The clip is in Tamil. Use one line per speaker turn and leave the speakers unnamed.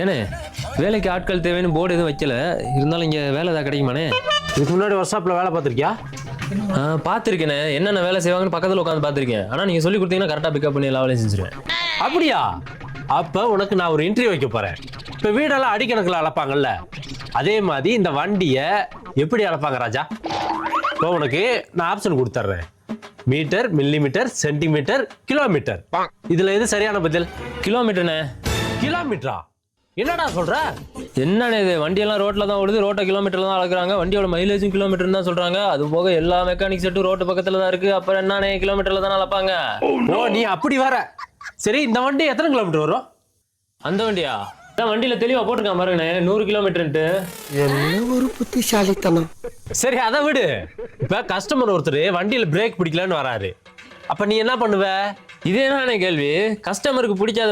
ஏண்ணே வேலைக்கு ஆட்கள் தேவைன்னு போர்டு எதுவும் வைக்கல, இருந்தாலும் இங்கே வேலை ஏதாவது கிடைக்குமாண்ணே?
இதுக்கு முன்னாடி ஒர்க் ஷாப்பில் வேலை பார்த்துருக்கியா?
பார்த்துருக்கேனே, என்னென்ன வேலை செய்வாங்கன்னு பக்கத்தில் உட்காந்து பார்த்துருக்கேன். ஆனால் நீங்கள் சொல்லி கொடுத்தீங்கன்னா கரெக்டாக பிக்கப் பண்ணி எல்லா வேலையும் செஞ்சுருவேன்.
அப்படியா? அப்போ உனக்கு நான் ஒரு இன்டர்வியூ வைக்க போகிறேன். இப்போ வீடெல்லாம் அடிக்கணக்கில் அளப்பாங்கல்ல, அதே மாதிரி இந்த வண்டியை எப்படி அளப்பாங்க ராஜா? இப்போ உனக்கு நான் ஆப்ஷன் கொடுத்துட்றேன். Metre, millimetre, centimetre, kilometre. இதில் எது சரியான பதில்?
கிலோமீட்டர்ண்ணே.
கிலோமீட்டரா? என்னடா சொல்ற?
என்னண்ணே இது, வண்டியெல்லாம் ரோட்டில் தான் ஓடுது, ரோட்டை கிலோமீட்டரில் தான் அளக்குறாங்க, வண்டியோட மைலேஜும் கிலோமீட்டர் தான் சொல்கிறாங்க. அது போக எல்லா மெக்கானிக் செட்டும் ரோட்டு பக்கத்தில் தான் இருக்குது. அப்புறம் என்னண்ணே கிலோமீட்டரில் தானே அளப்பாங்க?
ஓ, நீ அப்படி வர. சரி, இந்த வண்டி எத்தனை கிலோமீட்டர் வரும்?
அந்த வண்டியா? வண்டியில் தெளிவாக போட்டிருக்கான் பாருங்கண்ணே, 100 கிலோமீட்டர்ன்ட்டு.
என்ன ஒரு புத்திசாலித்தனம்.
சரி, அதை விடு. இப்போ கஸ்டமர் ஒருத்தர் வண்டியில் பிரேக் பிடிக்கலன்னு வராரு, அப்போ நீ என்ன பண்ணுவ?
இதே என்னண்ணே கேள்வி? கஸ்டமருக்கு பிடிக்காத